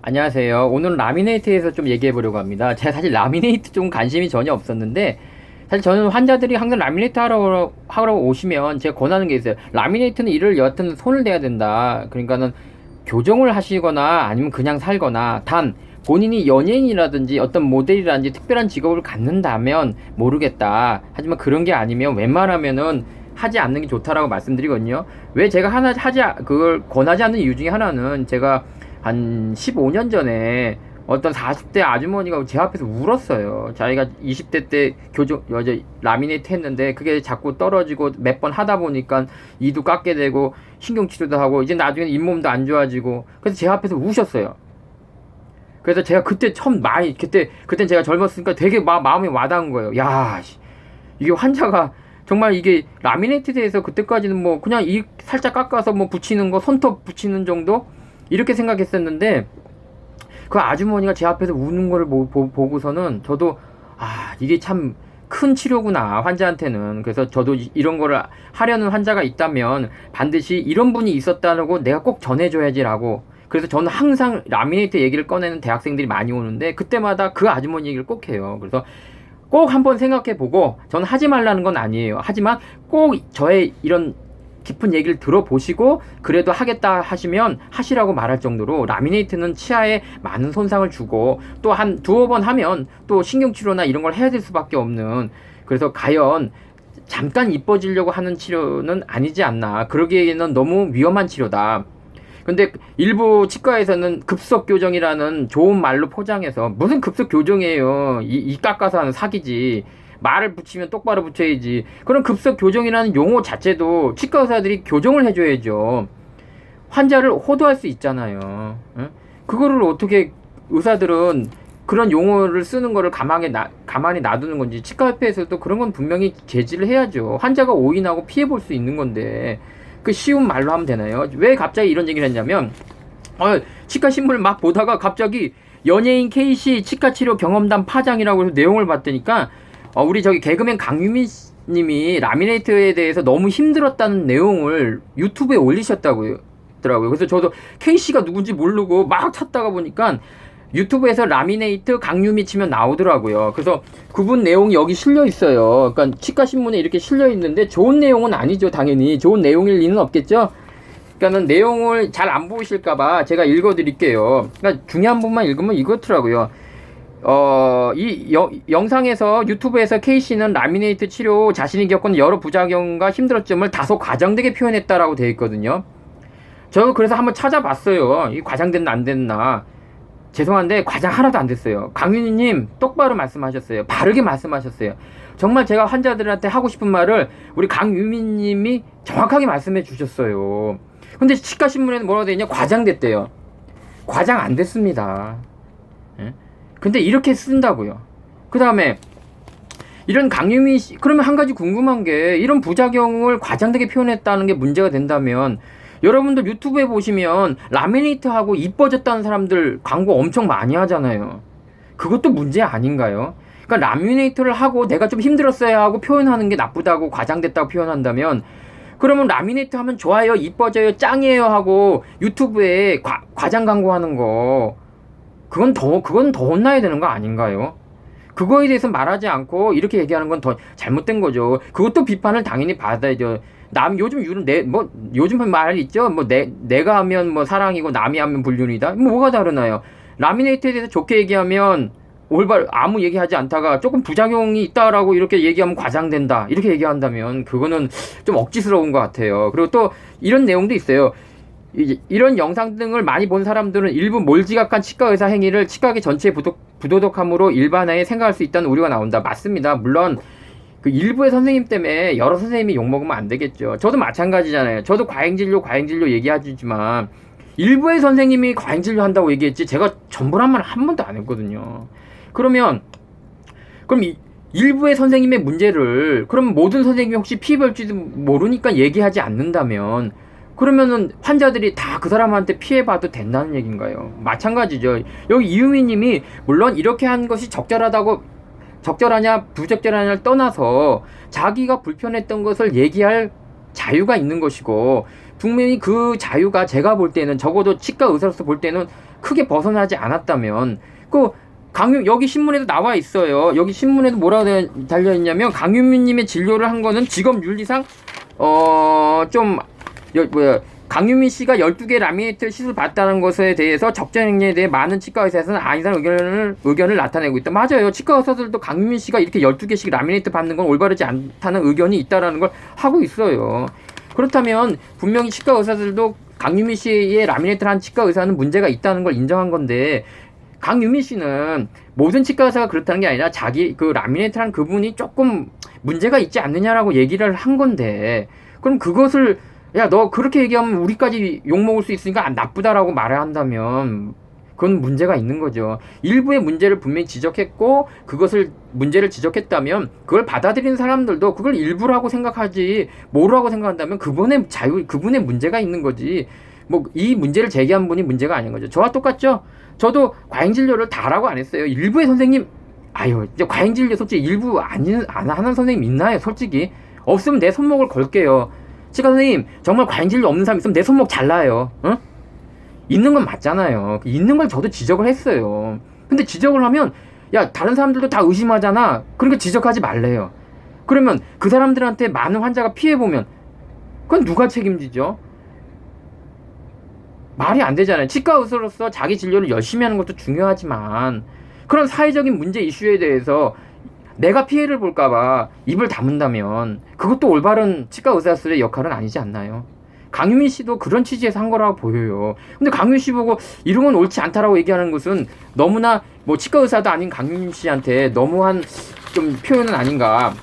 안녕하세요. 오늘은 라미네이트에 대해서 좀 얘기해 보려고 합니다. 제가 사실 라미네이트 좀 관심이 전혀 없었는데, 사실 저는 환자들이 항상 라미네이트 하러 오시면 제가 권하는 게 있어요. 라미네이트는 이를 여하튼 손을 대야 된다. 그러니까는 교정을 하시거나 아니면 그냥 살거나, 단 본인이 연예인이라든지 어떤 모델이라든지 특별한 직업을 갖는다면 모르겠다. 하지만 그런 게 아니면 웬만하면은 하지 않는 게 좋다라고 말씀드리거든요. 왜 제가 그걸 권하지 않는 이유 중에 하나는, 제가 한 15년 전에 어떤 40대 아주머니가 제 앞에서 울었어요. 자기가 20대 때 라미네이트 했는데 그게 자꾸 떨어지고 몇 번 하다 보니까 이도 깎게 되고 신경치료도 하고 이제 나중에 잇몸도 안 좋아지고, 그래서 제 앞에서 우셨어요. 그래서 제가 그때 처음 그때 제가 젊었으니까 되게 마음이 와닿은 거예요. 야, 이게 환자가 정말 이게 라미네이트에 대해서 그때까지는 뭐 그냥 이 살짝 깎아서 뭐 붙이는 거, 손톱 붙이는 정도 이렇게 생각했었는데, 그 아주머니가 제 앞에서 우는 거를 보고서는 저도 이게 참 큰 치료구나 환자한테는. 그래서 저도 이런 거를 하려는 환자가 있다면 반드시 이런 분이 있었다고 내가 꼭 전해줘야지라고. 그래서 저는 항상 라미네이트 얘기를 꺼내는 대학생들이 많이 오는데 그때마다 그 아주머니 얘기를 꼭 해요. 그래서 꼭 한번 생각해보고, 저는 하지 말라는 건 아니에요. 하지만 꼭 저의 이런 깊은 얘기를 들어보시고 그래도 하겠다 하시면 하시라고 말할 정도로, 라미네이트는 치아에 많은 손상을 주고 또 한 두어 번 하면 또 신경치료나 이런 걸 해야 될 수밖에 없는, 그래서 과연 잠깐 이뻐지려고 하는 치료는 아니지 않나. 그러기에는 너무 위험한 치료다. 근데 일부 치과에서는 급속 교정이라는 좋은 말로 포장해서, 무슨 급속 교정이에요. 이 깎아서 하는 사기지. 말을 붙이면 똑바로 붙여야지. 그런 급속 교정이라는 용어 자체도 치과 의사들이 교정을 해줘야죠. 환자를 호도할 수 있잖아요. 응? 그거를 어떻게 의사들은 그런 용어를 쓰는 거를 가만히 놔두는 건지, 치과협회에서도 그런 건 분명히 제지를 해야죠. 환자가 오인하고 피해 볼 수 있는 건데 그 쉬운 말로 하면 되나요? 왜 갑자기 이런 얘기를 했냐면, 치과 신문을 막 보다가 갑자기 연예인 K씨 치과치료 경험담 파장이라고 해서 내용을 봤더니까, 우리 저기 개그맨 강유민 님이 라미네이트에 대해서 너무 힘들었다는 내용을 유튜브에 올리셨다고요. 그래서 저도 K씨가 누군지 모르고 막 찾다가 보니까 유튜브에서 라미네이트 강유미 치면 나오더라고요. 그래서 그분 내용이 여기 실려 있어요. 그러니까 치과 신문에 이렇게 실려 있는데 좋은 내용은 아니죠. 당연히 좋은 내용일 리는 없겠죠. 그러니까는 내용을 잘 안 보이실까봐 제가 읽어드릴게요. 그러니까 중요한 부분만 읽으면 이렇더라고요. 영상에서 유튜브에서 K씨는 라미네이트 치료 자신이 겪은 여러 부작용과 힘들었점을 다소 과장되게 표현했다라고 되어 있거든요. 저도 그래서 한번 찾아봤어요. 이 과장됐나 안 됐나. 죄송한데 과장 하나도 안 됐어요. 강윤희님 똑바로 말씀하셨어요. 바르게 말씀하셨어요. 정말 제가 환자들한테 하고 싶은 말을 우리 강유민님이 정확하게 말씀해 주셨어요. 근데 치과신문에는 뭐라고 되어 있냐? 과장됐대요. 과장 안 됐습니다. 예? 근데 이렇게 쓴다고요. 그 다음에 이런 강유민 씨, 그러면 한 가지 궁금한 게, 이런 부작용을 과장되게 표현했다는 게 문제가 된다면, 여러분들 유튜브에 보시면 라미네이트하고 이뻐졌다는 사람들 광고 엄청 많이 하잖아요. 그것도 문제 아닌가요? 그러니까 라미네이트를 하고 내가 좀 힘들었어야 하고 표현하는 게 나쁘다고 과장됐다고 표현한다면, 그러면 라미네이트 하면 좋아요, 이뻐져요, 짱이에요 하고 유튜브에 과장 광고하는 거, 그건 더 혼나야 되는 거 아닌가요? 그거에 대해서 말하지 않고 이렇게 얘기하는 건 더 잘못된 거죠. 그것도 비판을 당연히 받아야죠. 요즘 말 있죠? 내가 하면 뭐 사랑이고 남이 하면 불륜이다? 뭐가 다르나요? 라미네이트에 대해서 좋게 얘기하면 아무 얘기하지 않다가 조금 부작용이 있다라고 이렇게 얘기하면 과장된다, 이렇게 얘기한다면 그거는 좀 억지스러운 것 같아요. 그리고 또 이런 내용도 있어요. 이런 영상 등을 많이 본 사람들은 일부 몰지각한 치과의사 행위를 치과계 전체의 부도덕함으로 일반화에 생각할 수 있다는 우려가 나온다. 맞습니다. 물론 그 일부의 선생님 때문에 여러 선생님이 욕먹으면 안 되겠죠. 저도 마찬가지잖아요. 저도 과잉진료 얘기하지만 일부의 선생님이 과잉진료 한다고 얘기했지 제가 전부란 말 한 번도 안 했거든요. 그럼 일부의 선생님의 문제를, 그럼 모든 선생님이 혹시 피해 볼지도 모르니까 얘기하지 않는다면, 그러면은 환자들이 다 그 사람한테 피해봐도 된다는 얘기인가요? 마찬가지죠. 여기 이유미 님이 물론 이렇게 한 것이 적절하냐 부적절하냐를 떠나서 자기가 불편했던 것을 얘기할 자유가 있는 것이고, 분명히 그 자유가 제가 볼 때는, 적어도 치과 의사로서 볼 때는 크게 벗어나지 않았다면 여기 신문에도 나와 있어요. 여기 신문에도 뭐라고 달려있냐면 강윤미님의 진료를 한 거는 직업윤리상 강윤미 씨가 12개 라미네이트 시술 받다는 것에 대해서 적정 행위에 대해 많은 치과 의사에서는 아니라는 의견을 나타내고 있다. 맞아요. 치과 의사들도 강윤미 씨가 이렇게 12개씩 라미네이트 받는 건 올바르지 않다는 의견이 있다라는 걸 하고 있어요. 그렇다면 분명히 치과 의사들도 강윤미 씨의 라미네이트를 한 치과 의사는 문제가 있다는 걸 인정한 건데, 강윤미 씨는 모든 치과 의사가 그렇다는 게 아니라 자기 그 라미네이트라는 그분이 조금 문제가 있지 않느냐라고 얘기를 한 건데, 그럼 그것을 야, 너 그렇게 얘기하면 우리까지 욕먹을 수 있으니까 나쁘다라고 말을 한다면 그건 문제가 있는 거죠. 일부의 문제를 분명히 지적했고 그것을 문제를 지적했다면 그걸 받아들이는 사람들도 그걸 일부라고 생각하지 뭐라고 생각한다면 그분의 자유, 그분의 문제가 있는 거지. 뭐 이 문제를 제기한 분이 문제가 아닌 거죠. 저와 똑같죠. 저도 과잉진료를 다라고 안 했어요. 일부의 선생님, 이제 과잉진료 솔직히 일부 안 하는 선생님 있나요? 솔직히 없으면 내 손목을 걸게요. 치과 선생님 정말 과잉진료 없는 사람 있으면 내 손목 잘라요. 어? 있는 건 맞잖아요. 있는 걸 저도 지적을 했어요. 근데 지적을 하면 야, 다른 사람들도 다 의심하잖아. 그러니까 지적하지 말래요. 그러면 그 사람들한테 많은 환자가 피해보면 그건 누가 책임지죠? 말이 안 되잖아요. 치과 의사로서 자기 진료를 열심히 하는 것도 중요하지만 그런 사회적인 문제 이슈에 대해서 내가 피해를 볼까봐 입을 다문다면 그것도 올바른 치과 의사로서의 역할은 아니지 않나요? 강유민 씨도 그런 취지에서 한 거라고 보여요. 근데 강유민 씨 보고 이런 건 옳지 않다라고 얘기하는 것은 너무나 뭐 치과 의사도 아닌 강유민 씨한테 너무한 좀 표현은 아닌가.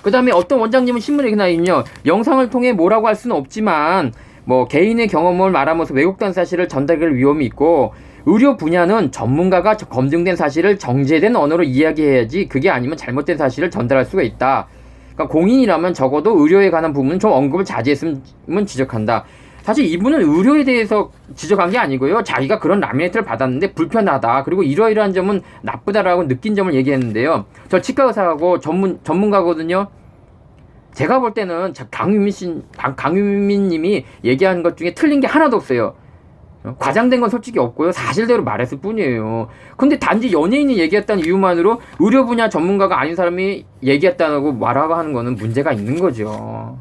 그 다음에 어떤 원장님은 신문에 이렇게 나있냐, 영상을 통해 뭐라고 할 수는 없지만 뭐 개인의 경험을 말하면서 왜곡된 사실을 전달할 위험이 있고 의료 분야는 전문가가 검증된 사실을 정제된 언어로 이야기해야지 그게 아니면 잘못된 사실을 전달할 수가 있다. 그러니까 공인이라면 적어도 의료에 관한 부분은 좀 언급을 자제했으면 지적한다. 사실 이분은 의료에 대해서 지적한 게 아니고요. 자기가 그런 라미네이트를 받았는데 불편하다. 그리고 이러이러한 점은 나쁘다라고 느낀 점을 얘기했는데요. 저 치과 의사하고 전문가거든요. 제가 볼 때는 강유민 님이 얘기한 것 중에 틀린 게 하나도 없어요. 과장된 건 솔직히 없고요. 사실대로 말했을 뿐이에요. 근데 단지 연예인이 얘기했다는 이유만으로 의료 분야 전문가가 아닌 사람이 얘기했다고 말하고 하는 거는 문제가 있는 거죠.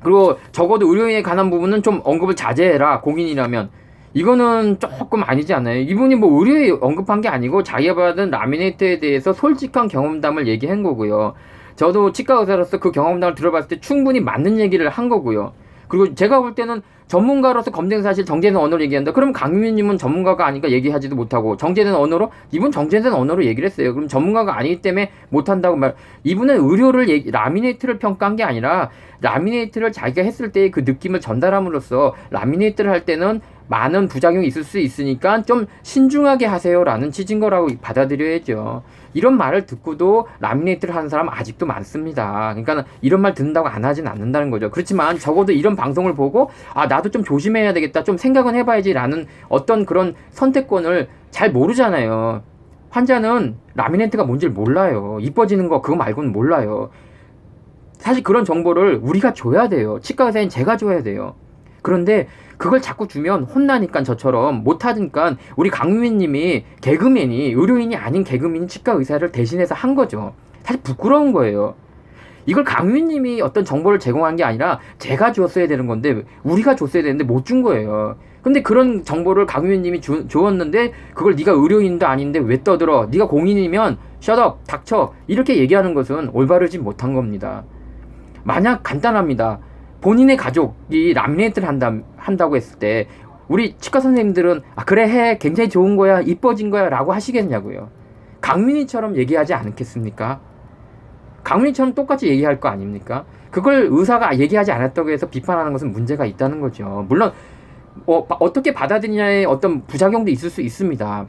그리고 적어도 의료인에 관한 부분은 좀 언급을 자제해라. 공인이라면. 이거는 조금 아니지 않나요? 이분이 뭐 의료에 언급한 게 아니고 자기가 받은 라미네이트에 대해서 솔직한 경험담을 얘기한 거고요. 저도 치과 의사로서 그 경험담을 들어봤을 때 충분히 맞는 얘기를 한 거고요. 그리고 제가 볼 때는 전문가로서 검증 사실 정제된 언어로 얘기한다. 그럼 강유민님은 전문가가 아니니까 얘기하지도 못하고 정제된 언어로, 이분 정제된 언어로 얘기를 했어요. 그럼 전문가가 아니기 때문에 못한다고 이분은 의료를 라미네이트를 평가한 게 아니라 라미네이트를 자기가 했을 때 그 느낌을 전달함으로써 라미네이트를 할 때는 많은 부작용이 있을 수 있으니까 좀 신중하게 하세요라는 취지인 거라고 받아들여야죠. 이런 말을 듣고도 라미네이트를 하는 사람 아직도 많습니다. 그러니까 이런 말 듣는다고 안 하진 않는다는 거죠. 그렇지만 적어도 이런 방송을 보고 나도 좀 조심해야 되겠다, 좀 생각은 해봐야지라는 어떤 그런 선택권을 잘 모르잖아요. 환자는 라미네이트가 뭔지를 몰라요. 이뻐지는 거 그거 말고는 몰라요. 사실 그런 정보를 우리가 줘야 돼요. 치과 의사인 제가 줘야 돼요. 그런데 그걸 자꾸 주면 혼나니까, 저처럼 못하니까 우리 강유민 님이 개그맨이, 의료인이 아닌 개그맨이 치과 의사를 대신해서 한 거죠. 사실 부끄러운 거예요. 이걸 강유민 님이 어떤 정보를 제공한 게 아니라 제가 줬어야 되는 건데, 우리가 줬어야 되는데 못 준 거예요. 근데 그런 정보를 강유민 님이 줬는데 그걸 네가 의료인도 아닌데 왜 떠들어? 네가 공인이면 셧업, 닥쳐. 이렇게 얘기하는 것은 올바르지 못한 겁니다. 만약 간단합니다. 본인의 가족이 라미네이트를 한다고 했을 때 우리 치과 선생님들은 그래 해, 굉장히 좋은 거야, 이뻐진 거야 라고 하시겠냐고요. 강민희처럼 얘기하지 않겠습니까? 강민희처럼 똑같이 얘기할 거 아닙니까? 그걸 의사가 얘기하지 않았다고 해서 비판하는 것은 문제가 있다는 거죠. 물론 어떻게 받아들이냐에 어떤 부작용도 있을 수 있습니다.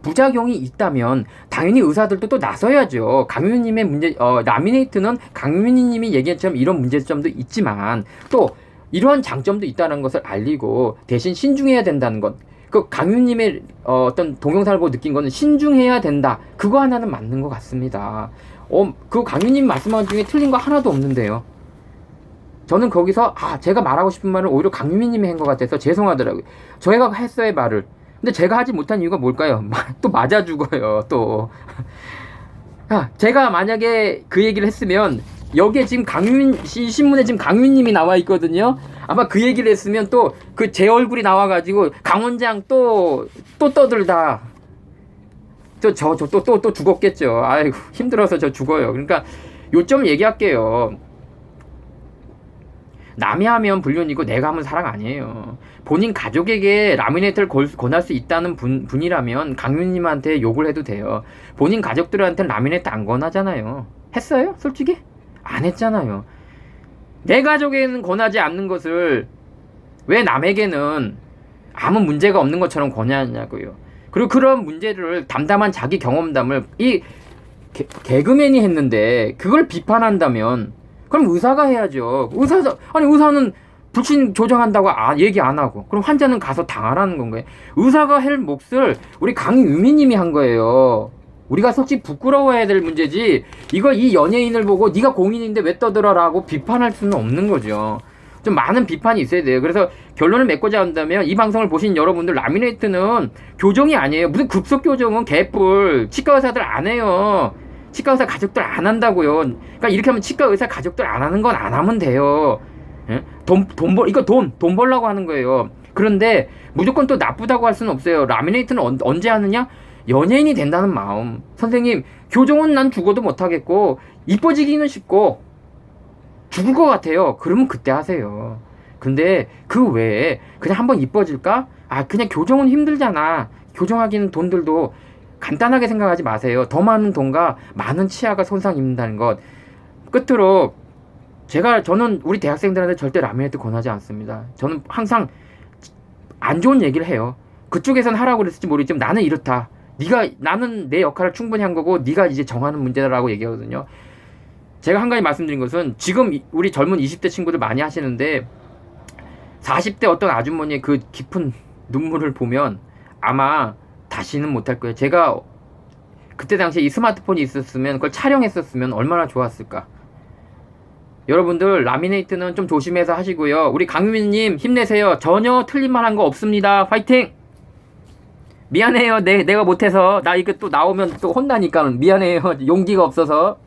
부작용이 있다면 당연히 의사들도 또 나서야죠. 강유민님의 문제, 라미네이트는 강유민님이 얘기한 것처럼 이런 문제점도 있지만 또 이러한 장점도 있다는 것을 알리고 대신 신중해야 된다는 것. 그 강유민님의 어떤 동영상을 보고 느낀 거는 신중해야 된다. 그거 하나는 맞는 것 같습니다. 그 강유민님 말씀한 중에 틀린 거 하나도 없는데요. 저는 거기서 제가 말하고 싶은 말을 오히려 강유미님이 한 것 같아서 죄송하더라고요. 저희가 했어요 말을. 근데 제가 하지 못한 이유가 뭘까요? 또 맞아 죽어요 또. 제가 만약에 그 얘기를 했으면 여기에 지금 이 신문에 지금 강윤님이 나와 있거든요. 아마 그 얘기를 했으면 또 그 제 얼굴이 나와가지고 강원장 또 떠들다 또 죽었겠죠. 아이고 힘들어서 저 죽어요. 그러니까 요점 얘기할게요. 남이 하면 불륜이고 내가 하면 사랑 아니에요. 본인 가족에게 라미네이트를 권할 수 있다는 분이라면 강윤님한테 욕을 해도 돼요. 본인 가족들한테는 라미네이트 안 권하잖아요. 했어요? 솔직히? 안 했잖아요. 내 가족에는 권하지 않는 것을 왜 남에게는 아무 문제가 없는 것처럼 권하냐고요. 그리고 그런 문제를 담담한 자기 경험담을 이 개그맨이 했는데 그걸 비판한다면 그럼 의사가 해야죠. 의사는 불신 조정한다고 얘기 안 하고 그럼 환자는 가서 당하라는 건가요? 의사가 할 몫을 우리 강유미님이 한 거예요. 우리가 솔직히 부끄러워해야 될 문제지 이거 이 연예인을 보고 네가 공인인데 왜 떠들어라고 비판할 수는 없는 거죠. 좀 많은 비판이 있어야 돼요. 그래서 결론을 맺고자 한다면 이 방송을 보신 여러분들 라미네이트는 교정이 아니에요. 무슨 급속 교정은 개뿔. 치과 의사들 안 해요. 치과 의사 가족들 안 한다고요. 그러니까 이렇게 하면 치과 의사 가족들 안 하는 건 안 하면 돼요. 예? 이거 돈 벌라고 하는 거예요. 그런데 무조건 또 나쁘다고 할 수는 없어요. 라미네이트는 언제 하느냐? 연예인이 된다는 마음. 선생님, 교정은 난 죽어도 못하겠고 이뻐지기는 쉽고 죽을 것 같아요. 그러면 그때 하세요. 근데 그 외에 그냥 한번 이뻐질까? 그냥 교정은 힘들잖아. 교정하기는 돈 들도 간단하게 생각하지 마세요. 더 많은 돈과 많은 치아가 손상 입는다는 것. 끝으로 저는 우리 대학생들한테 절대 라미네이트 권하지 않습니다. 저는 항상 안 좋은 얘기를 해요. 그쪽에서는 하라고 그랬을지 모르겠지만 나는 이렇다. 나는 내 역할을 충분히 한 거고 네가 이제 정하는 문제라고 얘기하거든요. 제가 한 가지 말씀드린 것은 지금 우리 젊은 20대 친구들 많이 하시는데 40대 어떤 아주머니의 그 깊은 눈물을 보면 아마 다시는 못할 거예요. 제가 그때 당시에 이 스마트폰이 있었으면 그걸 촬영했었으면 얼마나 좋았을까. 여러분들 라미네이트는 좀 조심해서 하시고요. 우리 강유민님 힘내세요. 전혀 틀린 말 한 거 없습니다. 파이팅! 미안해요. 내가 못해서 나 이거 또 나오면 또 혼나니까 미안해요. 용기가 없어서.